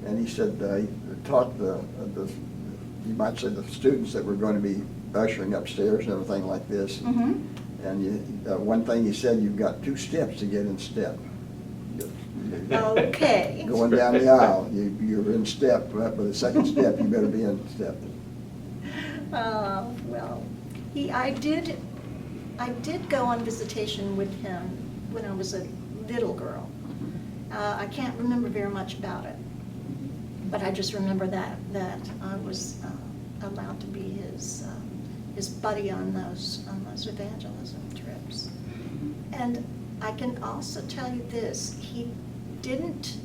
and he said he taught you might say the students that were going to be ushering upstairs and everything like this. Mhm. And one thing he said, you've got 2 steps to get in step. Okay. Going down the aisle, you're in step, but the second step, you better be in step. Well, I did go on visitation with him when I was a little girl. I can't remember very much about it, but I just remember that I was allowed to be his buddy on those evangelism trips. And I can also tell you this, he didn't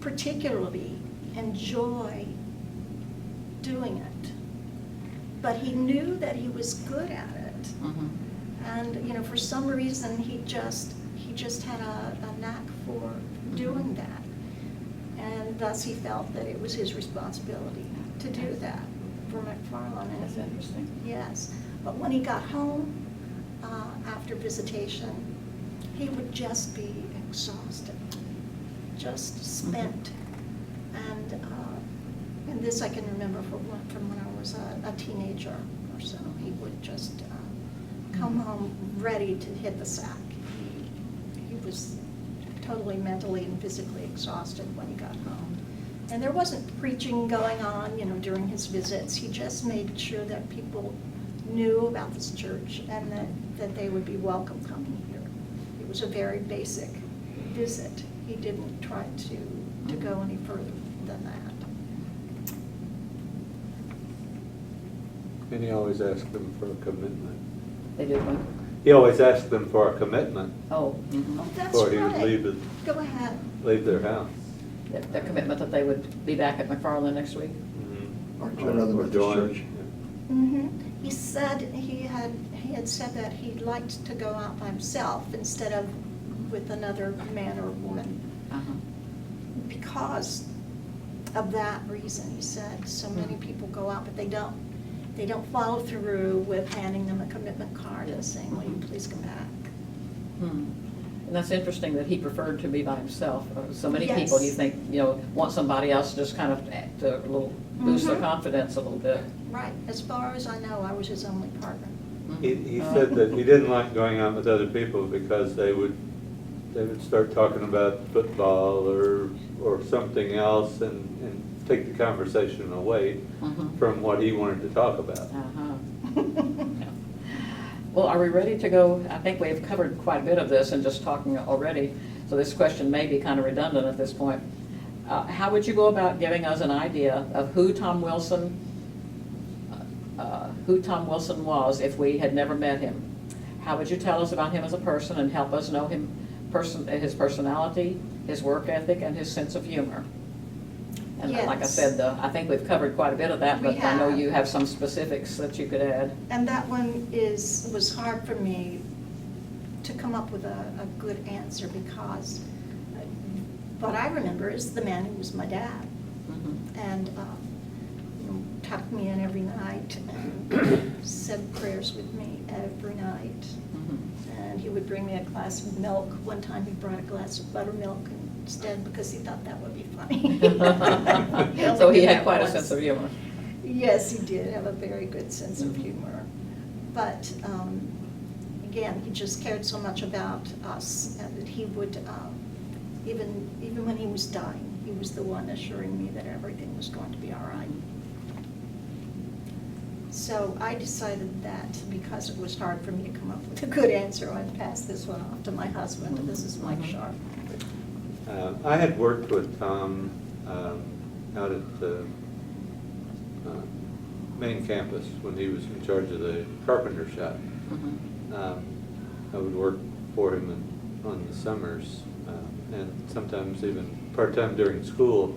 particularly enjoy doing it, but he knew that he was good at it. Mhm. And, you know, for some reason, he just had a knack for doing that. And thus he felt that it was his responsibility to do that for McFarlin. That's interesting. Yes, but when he got home after visitation, he would just be exhausted, just spent. And this I can remember from when I was a teenager or so. He would just come home ready to hit the sack. He was totally mentally and physically exhausted when he got home. And there wasn't preaching going on, you know, during his visits. He just made sure that people knew about this church and that they would be welcome coming here. It was a very basic visit. He didn't try to go any further than that. And he always asked them for a commitment. They did one? He always asked them for a commitment Oh. Mhm. Oh, that's before he would right. Go ahead. leave their house. Their commitment that they would be back at McFarlin next week? Mhm. Or to another Methodist join. church. Mm-hmm. He said he had said that he liked to go out by himself instead of with another man or woman Uh-huh. because of that reason. He said so many people go out, but they don't follow through with handing them a commitment card and saying, "Will you please come back?" Hmm. And that's interesting that he preferred to be by himself. So many Yes. people, you think, want somebody else just kind of to boost their Mhm. confidence a little bit. Right. As far as I know, I was his only partner. He said that he didn't like going out with other people because they would start talking about football or something else and take the conversation away Mhm. from what he wanted to talk about. Uh-huh. Well, are we ready to go? I think we've covered quite a bit of this and just talking already, so this question may be kind of redundant at this point. How would you go about giving us an idea of who Tom Wilson was if we had never met him? How would you tell us about him as a person and help us know his personality, his work ethic, and his sense of humor? And like I Yes. said, I think we've covered quite a bit of that, We but I know have. you have some specifics that you could add. And that one was hard for me to come up with a good answer because what I remember is the man who was my dad Mhm. and tucked me in every night and said prayers with me every night. Mhm. And he would bring me a glass of milk. One time he brought a glass of buttermilk instead because he thought that would be funny. So only he did had that quite a once. sense of humor. Yes, he did have a very good sense of Mhm. humor. But again, he just cared so much about us and that he would, even when he was dying, he was the one assuring me that everything was going to be all right. So I decided that because it was hard for me to come up with a good answer, I'd pass this one off to my husband. This is Mike Mhm. Sharpe. I had worked with Tom out at the main campus when he was in charge of the carpenter shop. Mhm. I would work for him on the summers and sometimes even part-time during school.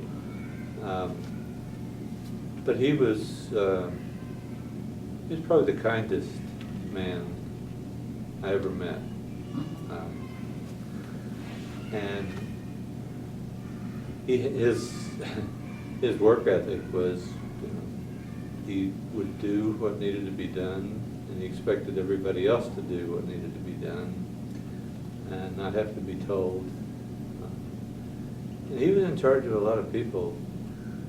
But he was probably the kindest man I ever met. And his work ethic was, he would do what needed to be done, and he expected everybody else to do what needed to be done and not have to be told. And he was in charge of a lot of people,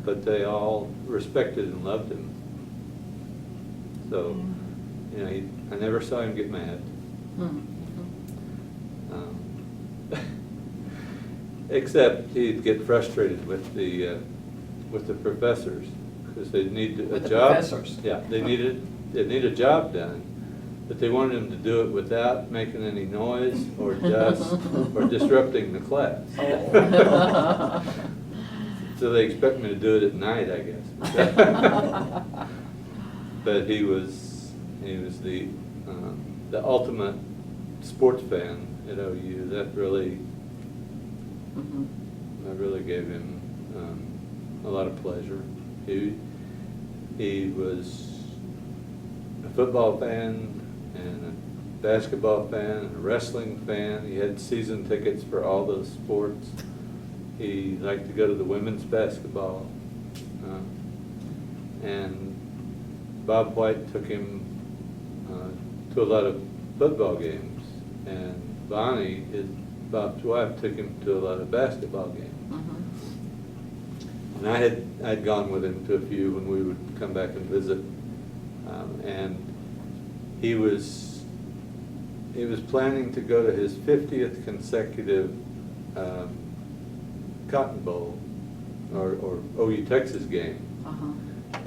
but they all respected and loved him. So, you know, I never saw him get mad. Except he'd get frustrated with the professors because they need a With the job. professors? Yeah, they need a job done, but they wanted him to do it without making any noise or dust or disrupting the class. Oh. So they expect me to do it at night, I guess. But he was the ultimate sports fan at OU. That really gave him a lot of pleasure. He was a football fan and a basketball fan and a wrestling fan. He had season tickets for all those sports. He liked to go to the women's basketball. And Bob White took him to a lot of football games. And Bonnie, Bob's wife, took him to a lot of basketball games. And I'd gone with him to a few when we would come back and visit. And he was planning to go to his 50th consecutive Cotton Bowl or OU Texas game.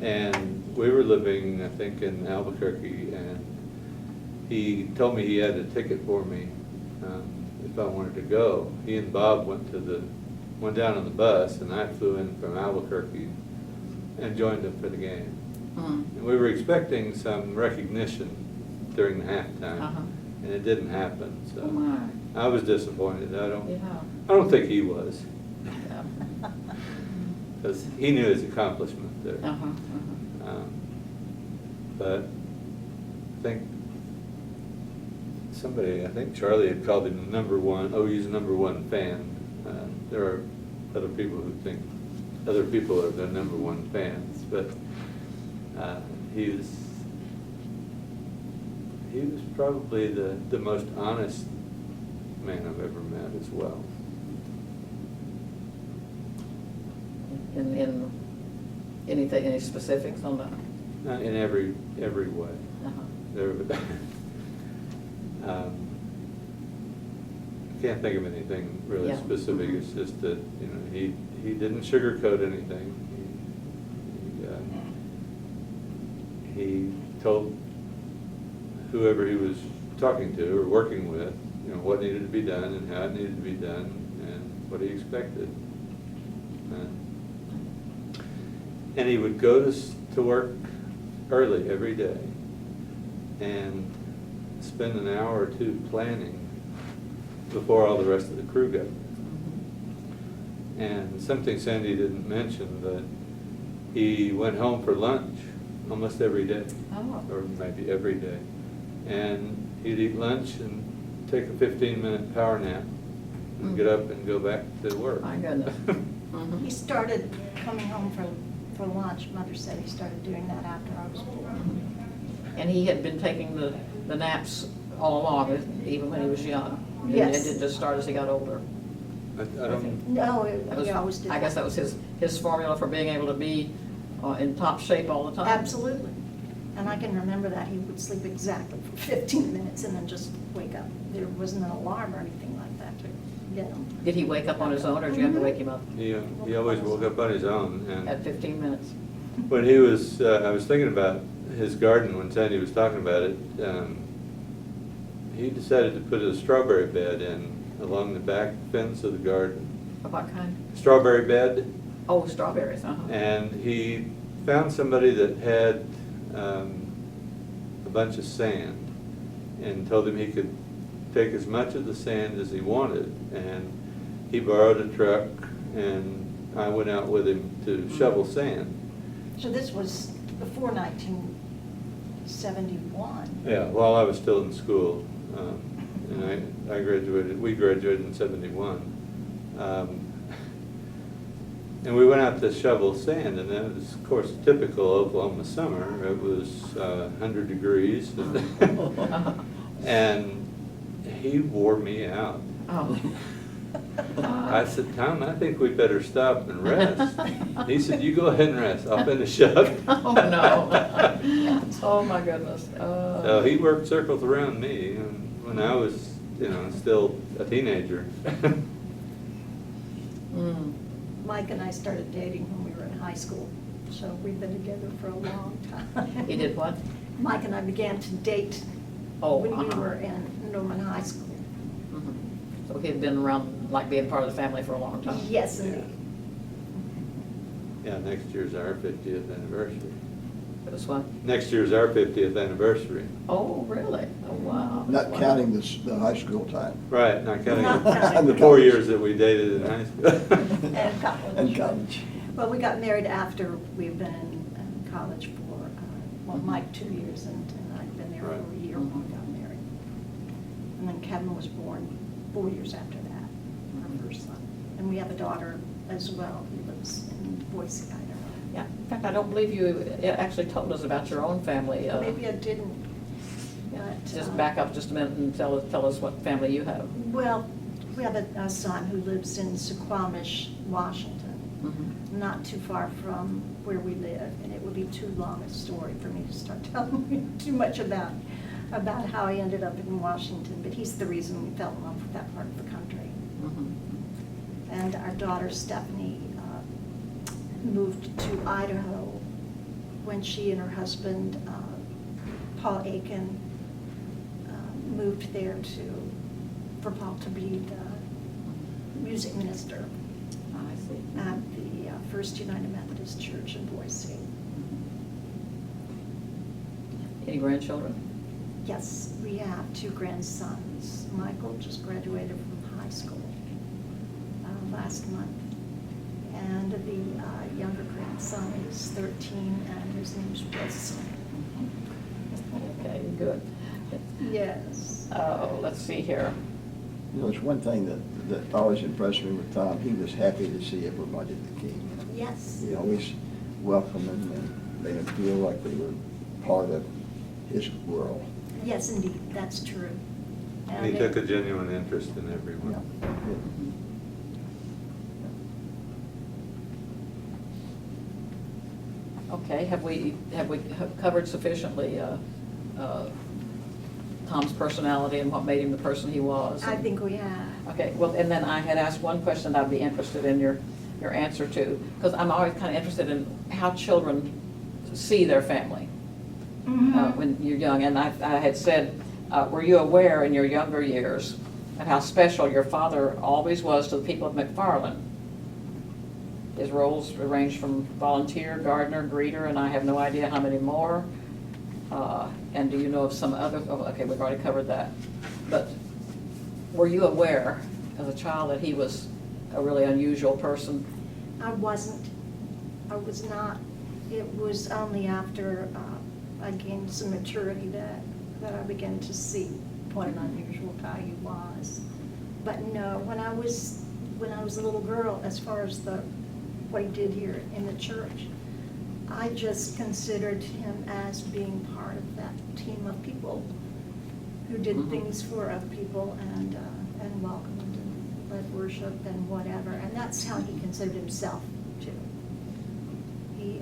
And we were living, I think, in Albuquerque, and he told me he had a ticket for me if I wanted to go. He and Bob went down on the bus, and I flew in from Albuquerque and joined him for the game. And we were expecting some recognition during the halftime, and it didn't happen. So I was disappointed. I don't think he was, because he knew his accomplishment there. But I think Charlie had called him OU's #1 fan. There are other people who think other people are their #1 fans, but he was probably the most honest man I've ever met as well. In anything, any specifics on that? In every way. I can't think of anything really specific. It's just that, you know, he didn't sugarcoat anything. He told whoever he was talking to or working with, you know, what needed to be done and how it needed to be done and what he expected. And he would go to work early every day and spend an hour or two planning before all the rest of the crew got there. And something Sandy didn't mention, but he went home for lunch almost every day, or maybe every day. And he'd eat lunch and take a 15-minute power nap and get up and go back to work. My goodness. He started coming home for lunch. Mother said he started doing that after I was born. And he had been taking the naps all along, even when he was young. Yes. It didn't just start as he got older. I don't. No, That was, he always did I guess that was his formula for being able to be in top shape all the time. Absolutely. And I can remember that. He would sleep exactly for 15 minutes and then just wake up. There wasn't an alarm or anything like that to get him. Did he wake up on his own, or did you have to wake him up He always woke up on his own. And at 15 minutes? when he was, I was thinking about his garden when Sandy was talking about it. He decided to put a strawberry bed in along the back fence of the garden. Of what kind? Strawberry bed. Oh, strawberries, And he found somebody that had a bunch of sand and told him he could take as much of the sand as he wanted. And he borrowed a truck, and I went out with him to shovel sand. So this was before 1971. Yeah, while I was still in school. And we graduated in '71. And we went out to shovel sand, and that was, of course, typical Oklahoma summer. It was 100 degrees. And he wore me out. Oh. I said, Tom, I think we better stop and rest. He said, you go ahead and rest. I'll finish up. Oh, no. Oh, my goodness. So he worked circles around me when I was, still a teenager. Mm. Mike and I started dating when we were in high school, so we've been together for a long time. He did what? Mike and I began to date Oh, when we uh-huh. were in Norman High School. Mhm. So he'd been around, like being part of the family for a long time? Yes, Yeah. indeed. Yeah, next year's our 50th anniversary. It was what? Next year's our 50th anniversary. Oh, really? Oh, wow. Not Wow. counting the high school time. Right, not counting Not counting. the 4 years that we dated in high school. And college. And college. Well, we got married after we've been in college for, Mike 2 years, and I'd been there for Right. a year when we got married. And then Kevin was born 4 years after that, our first son. And we have a daughter as well who lives in Boise, Idaho. Yeah, in fact, I don't believe you actually told us about your own family. Maybe I didn't. But, Just back up just a minute and tell us what family you have. Well, we have a son who lives in Suquamish, Washington, Mhm. not too far from where we live, and it would be too long a story for me to start telling you too much about how he ended up in Washington, but he's the reason we fell in love with that part of the country. Mhm. And our daughter Stephanie moved to Idaho when she and her husband, Paul Aiken, moved there for Paul to be the music minister I see. at the First United Methodist Church in Boise. Any grandchildren? Yes, we have 2 grandsons. Michael just graduated from high school last month. And the younger grandson is 13, and his name's Wilson. Okay, good. Yes. Oh, let's see here. There's one thing that always impressed me with Tom. He was happy to see everybody that came. Yes. He always welcomed them and made them feel like they were part of his world. Yes, indeed, that's true. And He took a genuine interest in everyone. Yeah. Okay, have we covered sufficiently Tom's personality and what made him the person he was? I think we have. Okay, well, and then I had asked one question I'd be interested in your answer to, because I'm always kind of interested in how children see their family when you're young. And I had said, were you aware in your younger years of how special your father always was to the people of McFarlin? His roles ranged from volunteer, gardener, greeter, and I have no idea how many more. And do you know of some other, okay, we've already covered that. But were you aware as a child that he was a really unusual person? I wasn't. I was not. It was only after I gained some maturity that I began to see what an unusual guy he was. But no, when I was a little girl, as far as what he did here in the church, I just considered him as being part of that team of people who did things for other people and welcomed and led worship and whatever. And that's how he considered himself too. He,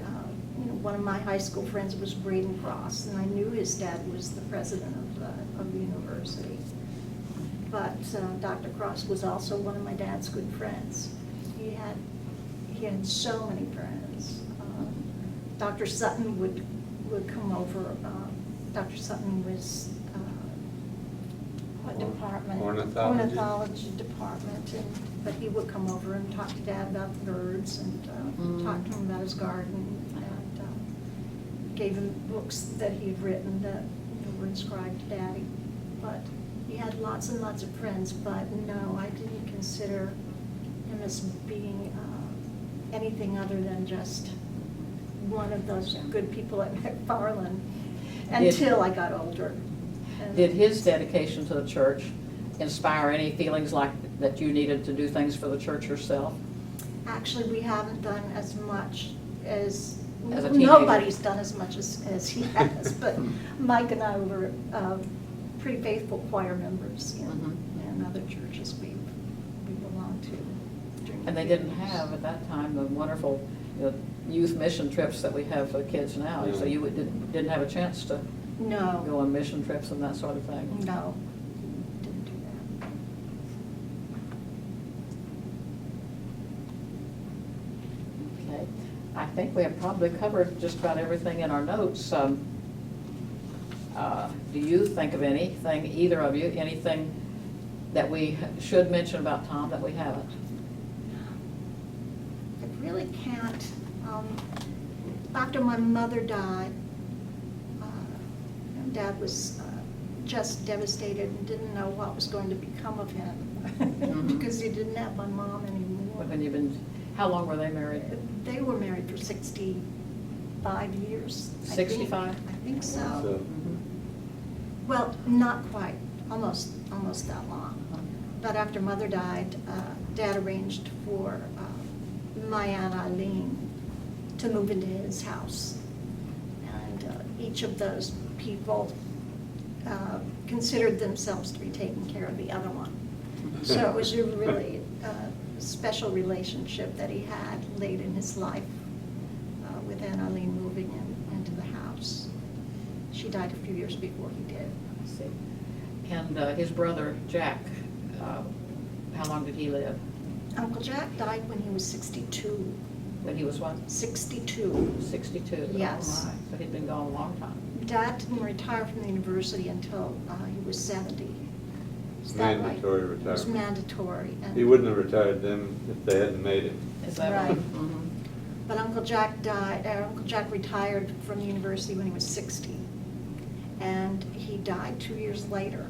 one of my high school friends was Braden Cross, and I knew his dad was the president of the university. But Dr. Cross was also one of my dad's good friends. He had so many friends. Dr. Sutton would come over. Dr. Sutton was what department? Ornithology. Ornithology department. But he would come over and talk to Dad about the birds and talk to him about his garden and gave him books that he had written that were inscribed to Daddy. But he had lots and lots of friends. But no, I didn't consider him as being anything other than just one of those good people at McFarlin until I got older. Did his dedication to the church inspire any feelings like that you needed to do things for the church yourself? Actually, we haven't done as much as As a teenager. nobody's done as much as he has, but Mike and I were pretty faithful choir members in other churches we belonged to. during And they the didn't years. have at that time the wonderful, youth mission trips that we have for kids now. So you didn't have a chance to go No, on mission trips and that sort of thing. no, didn't do that. Okay. I think we have probably covered just about everything in our notes. Do you think of anything, either of you, anything that we should mention about Tom that we haven't? I really can't. After my mother died, Dad was just devastated and didn't know what was going to become of him because he didn't have my mom anymore. When you've been, how long were they married? They were married for 65 years. I think. 65? I think so. So, Well, not quite, almost that long. But after Mother died, Dad arranged for my Aunt Eileen to move into his house. And each of those people considered themselves to be taking care of the other one. So it was a really special relationship that he had late in his life with Aunt Eileen moving into the house. She died a few years before he did. I see. And his brother, Jack, how long did he live? Uncle Jack died when he was 62. When he was what? 62. 62? Yes. Oh, my. So he'd been gone a long time. Dad didn't retire from the university until he was 70. Is that right? mandatory It was retirement. mandatory. And He wouldn't have retired them if they hadn't made it. Is that Right. right? Mhm. But Uncle Jack died, Uncle Jack retired from the university when he was 60. And he died 2 years later.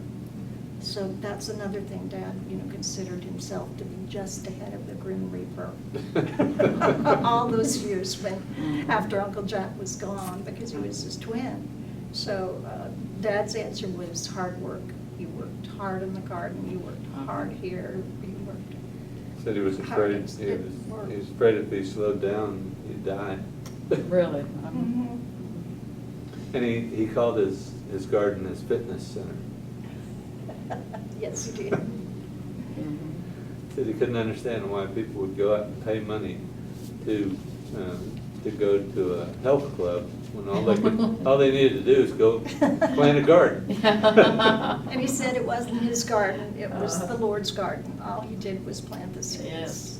So that's another thing, Dad, considered himself to be just ahead of the Grim Reaper. All those years after Uncle Jack was gone, because he was his twin. So Dad's answer was hard work. You worked hard in the garden, you worked hard here, you worked. Said he was afraid, he was afraid if he slowed down, he'd die. Really? Mhm. And he called his garden his fitness center. Yes, he did. Mhm. Said he couldn't understand why people would go out and pay money to go to a health club when all they needed to do is go plant a garden. And he said it wasn't his garden, it was the Lord's garden. All he did was plant the seeds. Yes.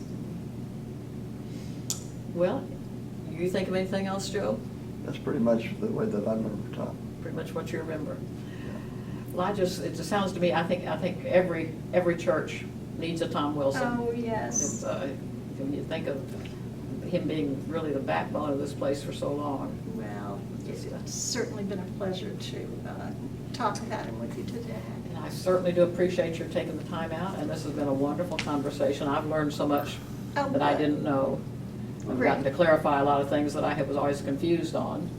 Well, you think of anything else, Joe? That's pretty much the way that I remember Tom. Pretty much what you remember. Well, it just sounds to me, I think every church needs a Tom Wilson. Oh, yes. When you think of him being really the backbone of this place for so long. Well, it's certainly been a pleasure to talk about him with you today. And I certainly do appreciate your taking the time out, and this has been a wonderful conversation. I've learned so much Oh, that I good. didn't know. I've gotten to clarify a lot of things that I was always confused on.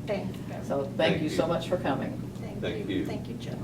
Thank you. So thank you so much for coming. Thank you. Thank you, Joe.